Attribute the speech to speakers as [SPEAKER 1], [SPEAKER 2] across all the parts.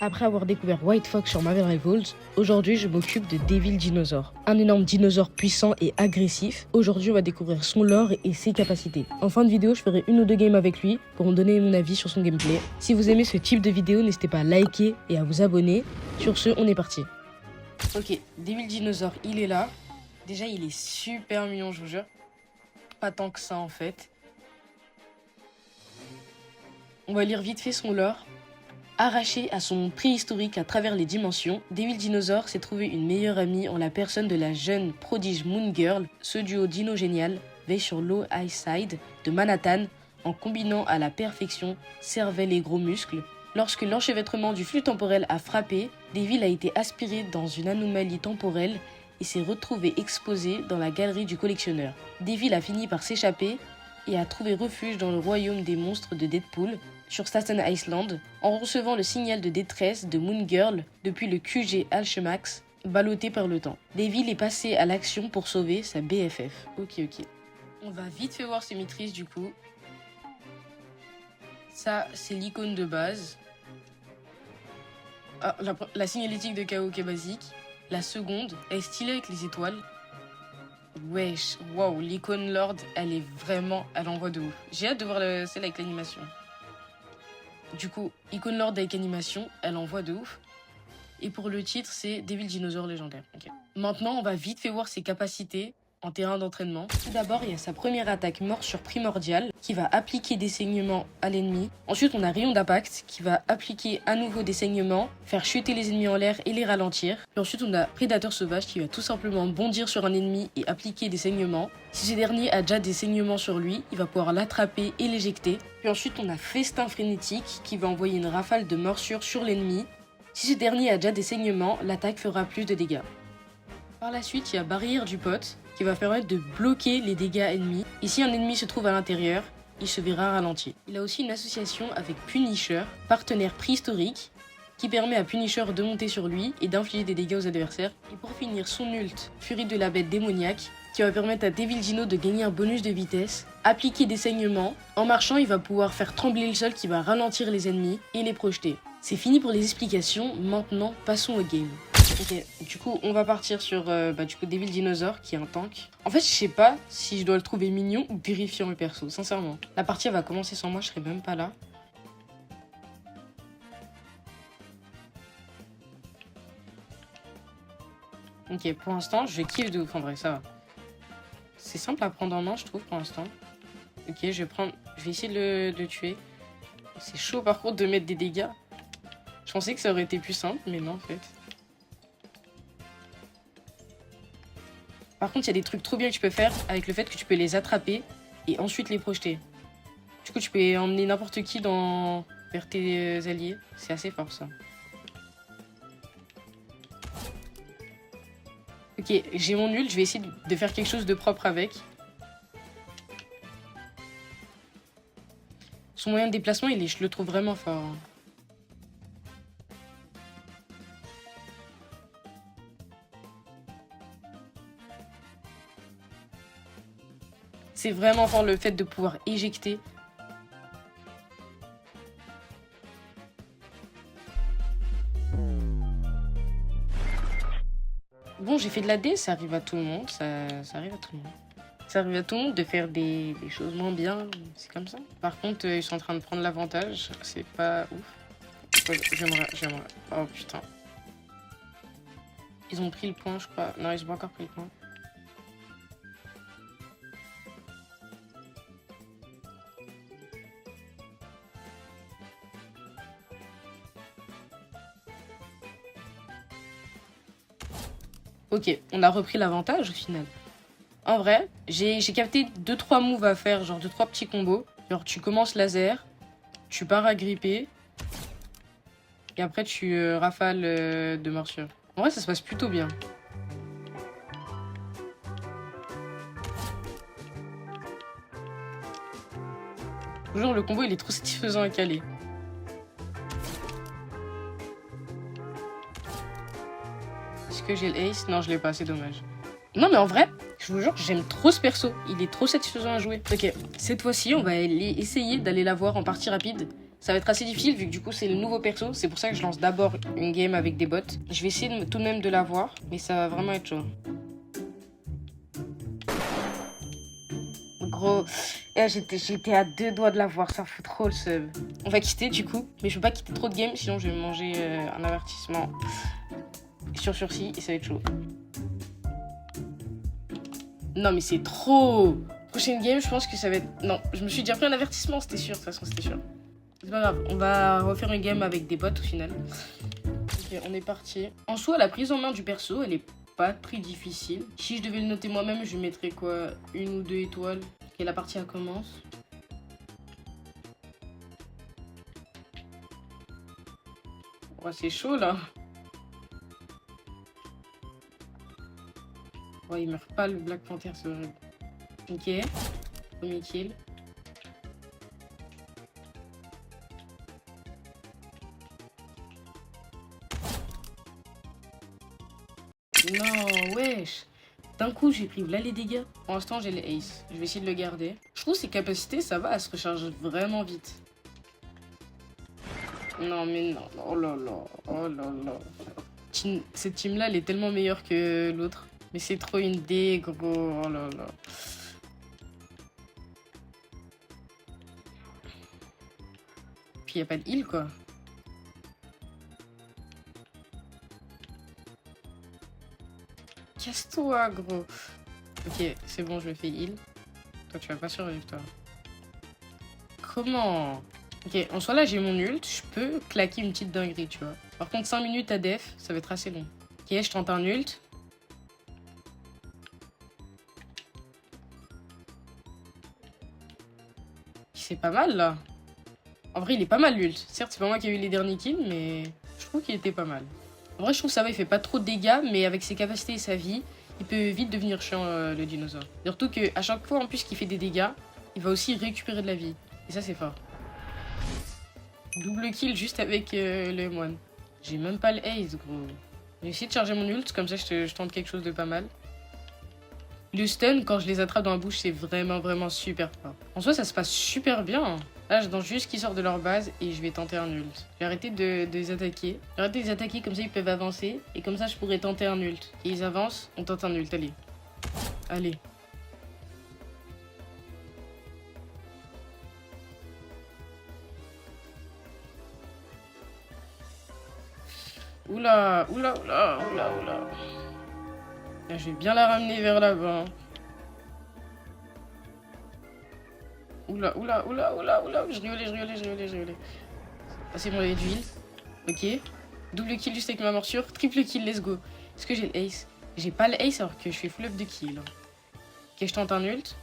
[SPEAKER 1] Après avoir découvert White Fox sur Marvel Rivals, aujourd'hui je m'occupe de Devil Dinosaur. Un énorme dinosaure puissant et agressif. Aujourd'hui on va découvrir son lore et ses capacités. En fin de vidéo je ferai 1 ou 2 games avec lui pour me donner mon avis sur son gameplay. Si vous aimez ce type de vidéo, n'hésitez pas à liker et à vous abonner. Sur ce, on est parti. Ok, Devil Dinosaur, il est là. Déjà il est super mignon, je vous jure. Pas tant que ça en fait. On va lire vite fait son lore. Arraché à son préhistorique à travers les dimensions, Devil Dinosaur s'est trouvé une meilleure amie en la personne de la jeune prodige Moon Girl. Ce duo dino génial veille sur Low High Side de Manhattan en combinant à la perfection cervelle et gros muscles. Lorsque l'enchevêtrement du flux temporel a frappé, Devil a été aspiré dans une anomalie temporelle et s'est retrouvé exposé dans la galerie du collectionneur. Devil a fini par s'échapper et a trouvé refuge dans le royaume des monstres de Deadpool, sur Staten Island, en recevant le signal de détresse de Moon Girl depuis le QG Alchemax, ballotté par le temps. Devil est passé à l'action pour sauver sa BFF. Ok. On va vite fait voir ses maîtrises du coup. Ça, c'est l'icône de base. Ah, la signalétique de KO qui est basique. La seconde, elle est stylée avec les étoiles. Wesh, waouh, l'icône Lord, elle envoie de ouf. J'ai hâte de voir celle avec l'animation. Du coup, icône Lord avec animation, elle envoie de ouf. Et pour le titre, c'est Devil Dinosaur légendaire. Okay. Maintenant, on va vite fait voir ses capacités en terrain d'entraînement. Tout d'abord, il y a sa première attaque morsure primordiale qui va appliquer des saignements à l'ennemi. Ensuite, on a rayon d'impact qui va appliquer à nouveau des saignements, faire chuter les ennemis en l'air et les ralentir. Puis ensuite, on a prédateur sauvage qui va tout simplement bondir sur un ennemi et appliquer des saignements. Si ce dernier a déjà des saignements sur lui, il va pouvoir l'attraper et l'éjecter. Puis ensuite, on a festin frénétique qui va envoyer une rafale de morsure sur l'ennemi. Si ce dernier a déjà des saignements, l'attaque fera plus de dégâts. Par la suite, il y a barrière du pote qui va permettre de bloquer les dégâts ennemis. Et si un ennemi se trouve à l'intérieur, il se verra ralenti. Il a aussi une association avec Punisher, partenaire préhistorique, qui permet à Punisher de monter sur lui et d'infliger des dégâts aux adversaires. Et pour finir, son ult, Furie de la bête démoniaque, qui va permettre à Devil Dino de gagner un bonus de vitesse, appliquer des saignements. En marchant, il va pouvoir faire trembler le sol qui va ralentir les ennemis et les projeter. C'est fini pour les explications, maintenant passons au game. Ok, du coup on va partir sur Devil Dinosaur qui est un tank. En fait je sais pas si je dois le trouver mignon ou terrifiant le perso, sincèrement. La partie elle va commencer sans moi, je serai même pas là. Ok, pour l'instant je kiffe de ouf en vrai, ça va. C'est simple à prendre en main je trouve pour l'instant. Ok, je vais essayer de le tuer. C'est chaud par contre de mettre des dégâts. Je pensais que ça aurait été plus simple mais non en fait. Par contre, il y a des trucs trop bien que tu peux faire avec le fait que tu peux les attraper et ensuite les projeter. Du coup, tu peux emmener n'importe qui vers tes alliés. C'est assez fort, ça. Ok, j'ai mon ult. Je vais essayer de faire quelque chose de propre avec. Son moyen de déplacement, je le trouve vraiment fort. C'est vraiment fort le fait de pouvoir éjecter. Bon, j'ai fait de la D, ça arrive à tout le monde. Ça arrive à tout le monde. Ça arrive à tout le monde de faire des choses moins bien. C'est comme ça. Par contre, ils sont en train de prendre l'avantage. C'est pas ouf. J'aimerais. Oh putain. Ils ont pris le point, je crois. Non, ils ont pas encore pris le point. Ok, on a repris l'avantage au final. En vrai, j'ai capté 2-3 moves à faire, genre 2-3 petits combos. Genre tu commences laser, tu pars à gripper, et après tu rafales de morsure. En vrai, ça se passe plutôt bien. Toujours le combo, il est trop satisfaisant à caler. Est-ce que j'ai le ace? Non, je l'ai pas, c'est dommage. Non, mais en vrai, je vous jure, j'aime trop ce perso. Il est trop satisfaisant à jouer. Ok, cette fois-ci, on va essayer d'aller la voir en partie rapide. Ça va être assez difficile vu que du coup c'est le nouveau perso. C'est pour ça que je lance d'abord une game avec des bots. Je vais essayer tout de même de l'avoir, mais ça va vraiment être chaud. Gros, j'étais à 2 doigts de l'avoir, ça fout trop le seum. On va quitter du coup, mais je peux pas quitter trop de games, sinon je vais manger un avertissement sur sursis et ça va être chaud. Non mais c'est trop. Prochaine game, je pense que ça va être... Non, je me suis déjà pris un avertissement, c'était sûr, de toute façon c'était sûr. C'est pas grave, on va refaire une game avec des bots au final. Ok, on est parti. En soi, la prise en main du perso, elle est pas très difficile. Si je devais le noter moi-même, je mettrais quoi, 1 ou 2 étoiles. Ok, la partie elle commence. Ouais, c'est chaud là. Ouais, il meurt pas le Black Panther, c'est horrible. Ok, premier kill. Non, wesh. D'un coup, j'ai pris là les dégâts. Pour l'instant, j'ai les ace. Je vais essayer de le garder. Je trouve ses capacités, ça va, elle se recharge vraiment vite. Non, mais non. Oh là là. Oh là là. Cette team-là, elle est tellement meilleure que l'autre. Mais c'est trop une dé, gros. Oh là là. Puis il a pas de heal, quoi. Casse-toi, gros. Ok, c'est bon, je me fais heal. Toi, tu vas pas survivre, toi. Comment? Ok, en soi, là, j'ai mon ult. Je peux claquer une petite dinguerie, tu vois. Par contre, 5 minutes à def, ça va être assez long. Ok, je tente un ult. C'est pas mal, là. En vrai, il est pas mal, l'ult. Certes, c'est pas moi qui ai eu les derniers kills, mais je trouve qu'il était pas mal. En vrai, je trouve que ça va, il fait pas trop de dégâts, mais avec ses capacités et sa vie, il peut vite devenir chiant, le dinosaure. Surtout qu'à chaque fois, en plus, qu'il fait des dégâts, il va aussi récupérer de la vie. Et ça, c'est fort. Double kill juste avec le M1. J'ai même pas le ace, gros. J'ai essayé de charger mon ult, comme ça, je tente quelque chose de pas mal. Le stun, quand je les attrape dans la bouche, c'est vraiment super fort. En soi, ça se passe super bien. Là, j'attends juste qu'ils sortent de leur base et je vais tenter un ult. Je vais arrêter de les attaquer. Je vais arrêter de les attaquer, comme ça ils peuvent avancer. Et comme ça, je pourrais tenter un ult. Et ils avancent, on tente un ult, allez. Allez. Oula. Là, je vais bien la ramener vers là-bas. Oula. Je rigolais. Ah, c'est bon, il y a du heal. Ok. Double kill juste avec ma morsure. Triple kill, let's go. Est-ce que j'ai le ace? J'ai pas le ace alors que je fais full up de kill. Ok, je tente un ult.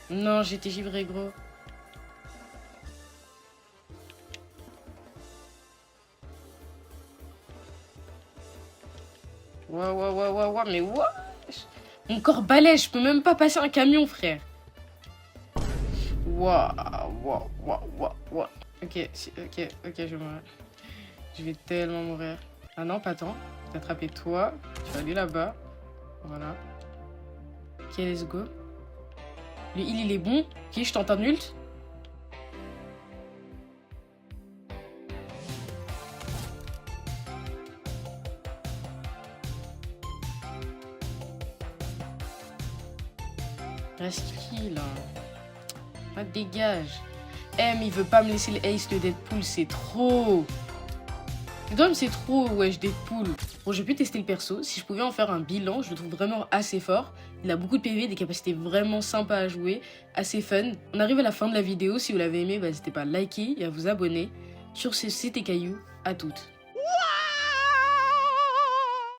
[SPEAKER 1] Non, j'étais givré, gros. Ouah, mais what? Mon corps balèze, je peux même pas passer un camion, frère. Ouah. Ok, je vais mourir. Je vais tellement mourir. Ah non, pas tant. Je vais attraper toi. Tu vas aller là-bas. Voilà. Ok, let's go. Le heal, il est bon. Ok, je tente un ult. Reste kill. Ah, dégage. M, il veut pas me laisser le ace, le Deadpool, c'est trop. Dom, c'est trop, wesh, Deadpool. Bon, j'ai pu tester le perso. Si je pouvais en faire un bilan, je le trouve vraiment assez fort. Il a beaucoup de PV, des capacités vraiment sympas à jouer, assez fun. On arrive à la fin de la vidéo. Si vous l'avez aimé, n'hésitez pas à liker et à vous abonner. Sur ce, c'était Caillou. À toutes.